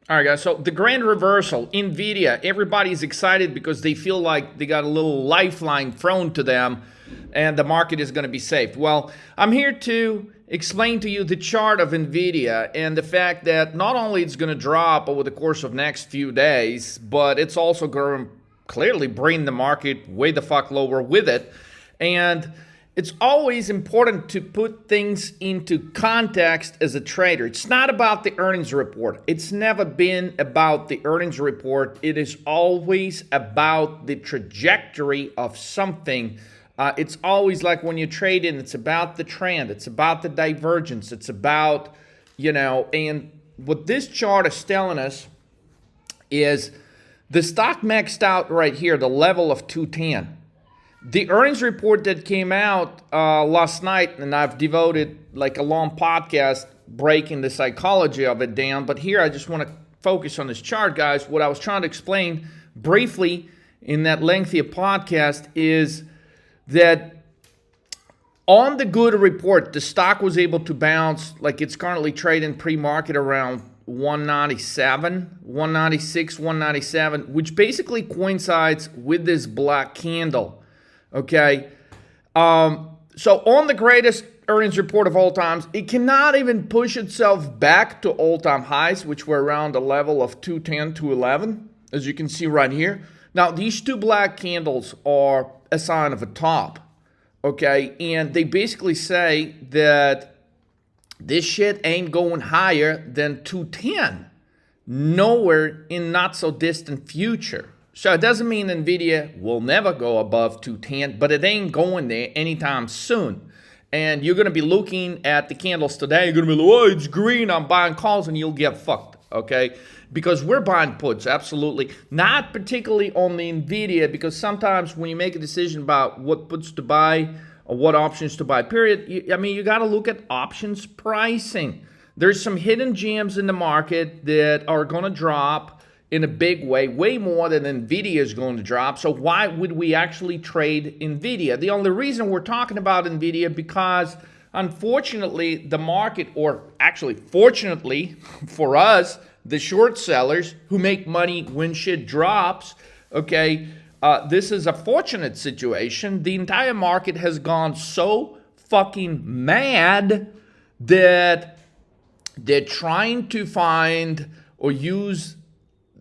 All right, guys. So the grand reversal, NVIDIA, everybody's excited because they feel like they got a little lifeline thrown to them and the market is going to be saved. Well, I'm here to explain to you the chart of NVIDIA and the fact that not only it's going to drop over the course of next few days, but it's also going to clearly bring the market way the fuck lower with it. And it's always important to put things into context as a trader. It's not about the earnings report. It's never been about the earnings report. It is always about the trajectory of something. It's always like when you trade in, it's about the trend. It's about the divergence. It's about, and what this chart is telling us is the stock maxed out right here, the level of 210. The earnings report that came out last night, and I've devoted like a long podcast breaking the psychology of it down, but here I just want to focus on this chart, guys. What I was trying to explain briefly in that lengthy podcast is that on the good report, the stock was able to bounce, like it's currently trading pre-market around 197, 196, 197, which basically coincides with this black candle. Okay, so on the greatest earnings report of all times, it cannot even push itself back to all-time highs, which were around the level of 210, 211, as you can see right here. Now, these two black candles are a sign of a top, okay? And they basically say that this shit ain't going higher than 210, nowhere in not-so-distant future. So it doesn't mean NVIDIA will never go above 210, but it ain't going there anytime soon. And you're going to be looking at the candles today. You're going to be like, oh, it's green, I'm buying calls, and you'll get fucked, okay? Because we're buying puts, absolutely. Not particularly on the NVIDIA, because sometimes when you make a decision about what puts to buy or what options to buy, period, you got to look at options pricing. There's some hidden gems in the market that are going to drop in a big way more than NVIDIA is going to drop. So why would we actually trade NVIDIA? The only reason we're talking about NVIDIA because unfortunately the market, or actually fortunately for us, the short sellers who make money when shit drops, okay, this is a fortunate situation. The entire market has gone so fucking mad that they're trying to find or use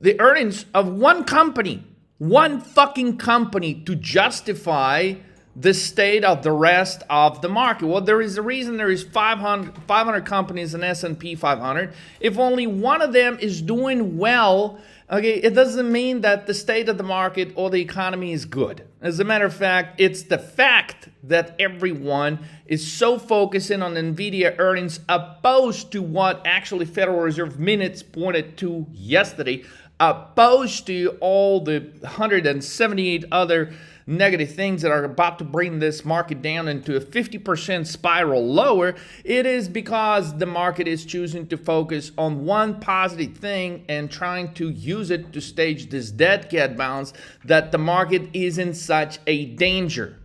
the earnings of one company, one fucking company, to justify the state of the rest of the market. Well, there is a reason there is 500 companies in S&P 500. If only one of them is doing well, okay, it doesn't mean that the state of the market or the economy is good. As a matter of fact, it's the fact that everyone is so focusing on NVIDIA earnings opposed to what actually Federal Reserve minutes pointed to yesterday, opposed to all the 178 other negative things that are about to bring this market down into a 50% spiral lower. It is because the market is choosing to focus on one positive thing and trying to use it to stage this dead cat bounce that the market is in such a danger.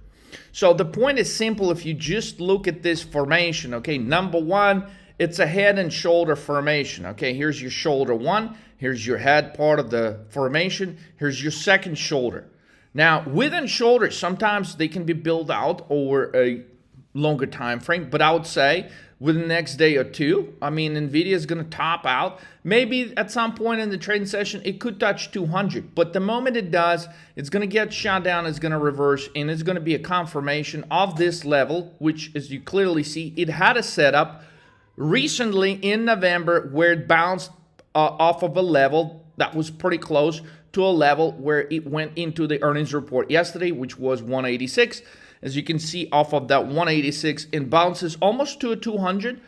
So the point is simple. If you just look at this formation, okay, number one, it's a head and shoulder formation. Okay, here's your shoulder one. Here's your head part of the formation. Here's your second shoulder. Now, within shoulders, sometimes they can be built out over a longer time frame, but I would say within the next day or two, NVIDIA is going to top out. Maybe at some point in the trading session, it could touch 200, but the moment it does, it's going to get shot down, it's going to reverse, and it's going to be a confirmation of this level, which, as you clearly see, it had a setup recently in November where it bounced off of a level that was pretty close to a level where it went into the earnings report yesterday, which was 186. As you can see, off of that 186, it bounces almost to a 200,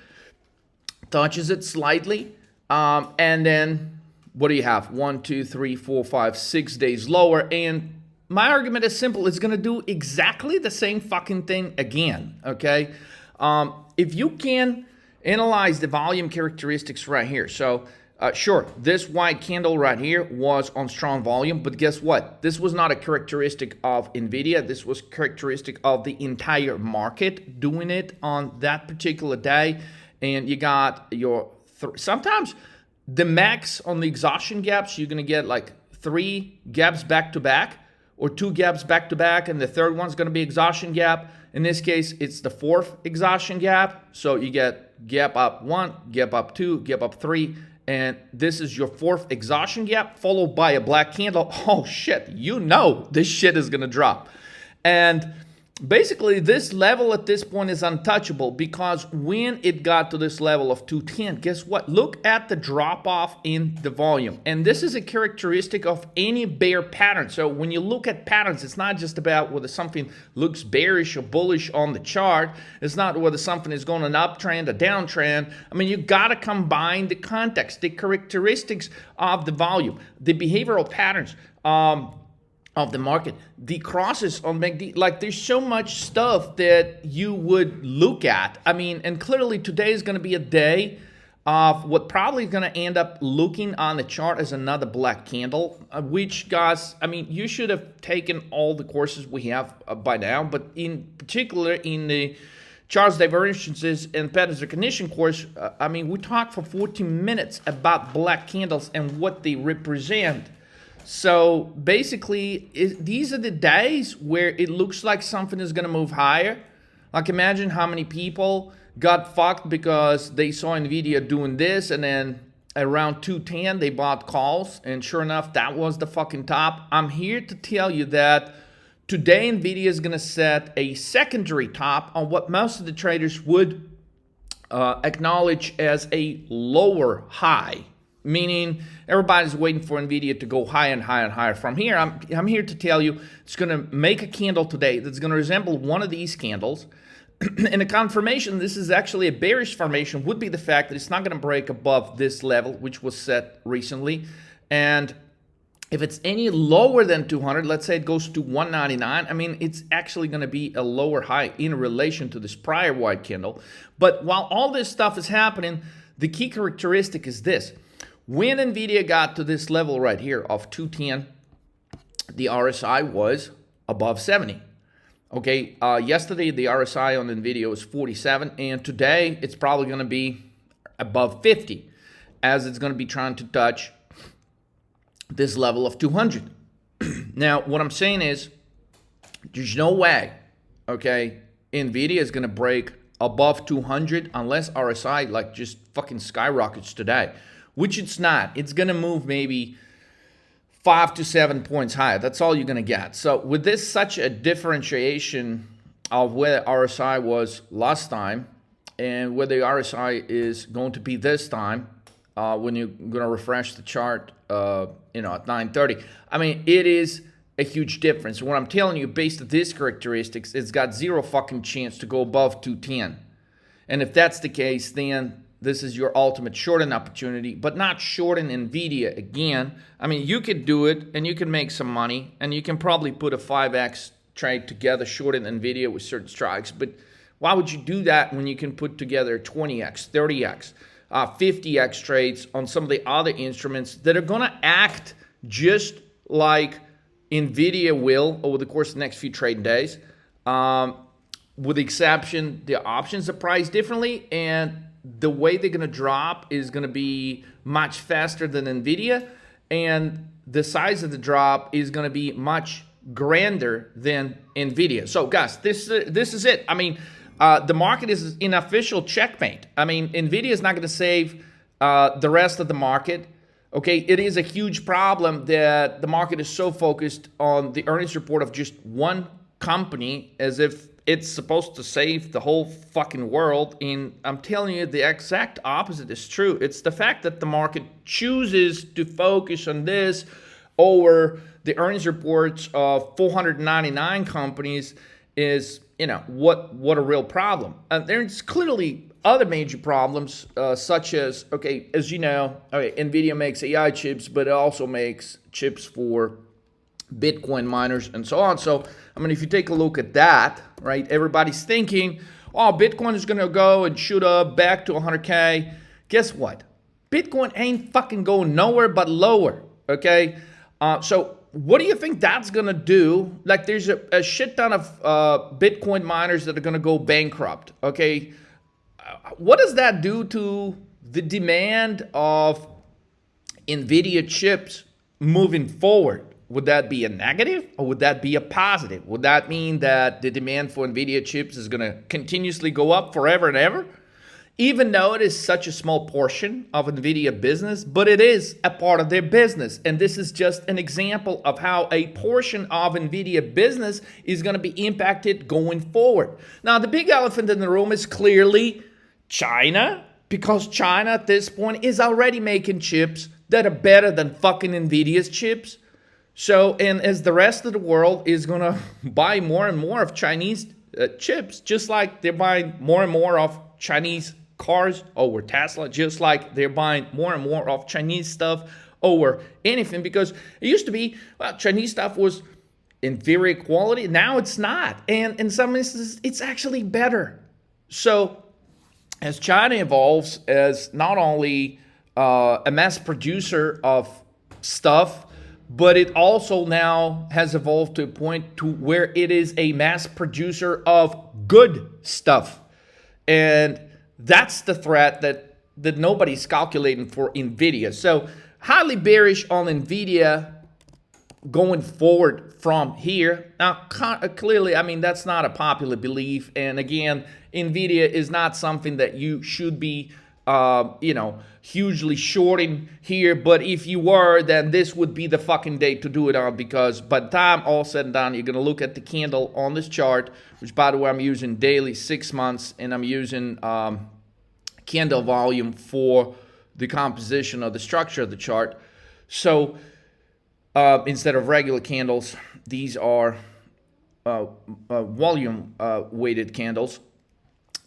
touches it slightly, and then what do you have? 1, 2, 3, 4, 5, 6 days lower. And my argument is simple. It's going to do exactly the same fucking thing again, okay? If you can analyze the volume characteristics right here. So sure, this white candle right here was on strong volume, but guess what? This was not a characteristic of NVIDIA. This was characteristic of the entire market doing it on that particular day. And you got your, sometimes the max on the exhaustion gaps, you're going to get like 3 gaps back to back or 2 gaps back to back, and the third one's going to be exhaustion gap. In this case, it's the 4th exhaustion gap. So you get gap up 1, gap up 2, gap up 3, and this is your 4th exhaustion gap followed by a black candle. Oh shit, you know this shit is going to drop. And basically, this level at this point is untouchable, because when it got to this level of 210, guess what? Look at the drop off in the volume. And this is a characteristic of any bear pattern. So when you look at patterns, it's not just about whether something looks bearish or bullish on the chart. It's not whether something is going an uptrend, a downtrend. I mean, you got to combine the context, the characteristics of the volume, the behavioral patterns of the market, the crosses on MACD. Like, there's so much stuff that you would look at. I mean, and clearly today is going to be a day of what probably is going to end up looking on the chart as another black candle, which, guys, I mean, you should have taken all the courses we have by now, but in particular in the charts divergences and patterns recognition course, I mean, we talked for 14 minutes about black candles and what they represent. So basically, these are the days where it looks like something is going to move higher. Like, imagine how many people got fucked because they saw NVIDIA doing this, and then around 210 they bought calls, and sure enough, that was the fucking top. I'm here to tell you that today NVIDIA is going to set a secondary top on what most of the traders would acknowledge as a lower high. Meaning everybody's waiting for NVIDIA to go higher and higher and higher. From here, I'm here to tell you it's going to make a candle today that's going to resemble one of these candles. And a confirmation this is actually a bearish formation would be the fact that it's not going to break above this level, which was set recently. And if it's any lower than 200, let's say it goes to 199, I mean, it's actually going to be a lower high in relation to this prior white candle. But while all this stuff is happening, the key characteristic is this. When NVIDIA got to this level right here of 210, the RSI was above 70. Okay, yesterday the RSI on NVIDIA was 47, and today it's probably going to be above 50, as it's going to be trying to touch this level of 200. Now, what I'm saying is, there's no way, okay, NVIDIA is going to break above 200 unless RSI like just fucking skyrockets today. Which it's not. It's going to move maybe 5 to 7 points higher. That's all you're going to get. So with this such a differentiation of where RSI was last time and where the RSI is going to be this time, when you're going to refresh the chart, at 9:30. I mean, it is a huge difference. What I'm telling you, based on these characteristics, it's got zero fucking chance to go above 210. And if that's the case, then this is your ultimate shorting opportunity, but not shorting NVIDIA again. I mean, you could do it and you can make some money, and you can probably put a 5x trade together shorting NVIDIA with certain strikes. But why would you do that when you can put together 20x, 30x, 50x trades on some of the other instruments that are going to act just like NVIDIA will over the course of the next few trading days? With the exception, the options are priced differently, and the way they're going to drop is going to be much faster than NVIDIA, and the size of the drop is going to be much grander than NVIDIA. So, guys, this is it. I mean, the market is in official checkmate. I mean, NVIDIA is not going to save the rest of the market. Okay, it is a huge problem that the market is so focused on the earnings report of just one company as if it's supposed to save the whole fucking world. And I'm telling you, the exact opposite is true. It's the fact that the market chooses to focus on this over the earnings reports of 499 companies is, what a real problem. There's clearly other major problems, such as, okay, as you know, NVIDIA makes AI chips, but it also makes chips for Bitcoin miners and so on. So, I mean, if you take a look at that, right, everybody's thinking, oh, Bitcoin is going to go and shoot up back to 100K. Guess what? Bitcoin ain't fucking going nowhere but lower, okay? So what do you think that's going to do? Like, there's a shit ton of Bitcoin miners that are going to go bankrupt, okay? What does that do to the demand of NVIDIA chips moving forward, would that be a negative or would that be a positive? Would that mean that the demand for NVIDIA chips is going to continuously go up forever and ever? Even though it is such a small portion of NVIDIA business, but it is a part of their business. And this is just an example of how a portion of NVIDIA business is going to be impacted going forward. Now, the big elephant in the room is clearly China, because China at this point is already making chips that are better than fucking NVIDIA's chips. So, and as the rest of the world is going to buy more and more of Chinese chips, just like they're buying more and more of Chinese cars over Tesla, just like they're buying more and more of Chinese stuff over anything, because it used to be, well, Chinese stuff was inferior quality. Now it's not. And in some instances, it's actually better. So as China evolves as not only a mass producer of stuff, but it also now has evolved to a point to where it is a mass producer of good stuff. And that's the threat that nobody's calculating for NVIDIA. So highly bearish on NVIDIA going forward from here. Now, clearly, I mean, that's not a popular belief. And again, NVIDIA is not something that you should be, hugely shorting here. But if you were, then this would be the fucking day to do it on, because by the time all said and done, you're going to look at the candle on this chart, which, by the way, I'm using daily 6 months, and I'm using candle volume for the composition of the structure of the chart. So instead of regular candles, these are volume weighted candles.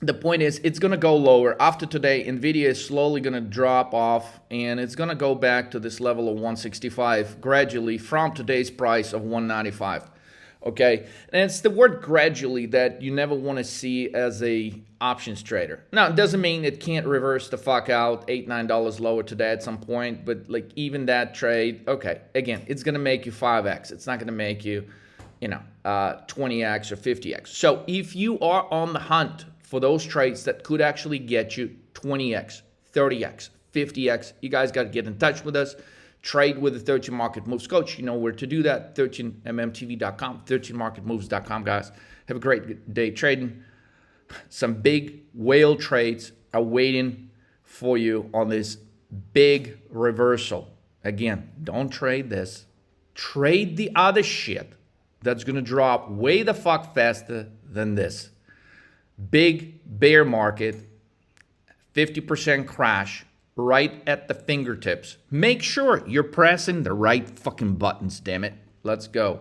The point is, it's going to go lower. After today, NVIDIA is slowly going to drop off, and it's going to go back to this level of 165 gradually from today's price of 195. Okay, and it's the word gradually that you never want to see as a options trader. Now, it doesn't mean it can't reverse the fuck out $8-9 lower today at some point, but like even that trade, okay, again, it's going to make you 5x. It's not going to make you, 20x or 50x. So if you are on the hunt for those trades that could actually get you 20x, 30x, 50x, you guys got to get in touch with us. Trade with the 13 Market Moves coach. You know where to do that. 13mmtv.com, 13marketmoves.com, guys. Have a great day trading. Some big whale trades are waiting for you on this big reversal. Again, don't trade this. Trade the other shit that's going to drop way the fuck faster than this. Big bear market, 50% crash. Right at the fingertips. Make sure you're pressing the right fucking buttons, damn it. Let's go.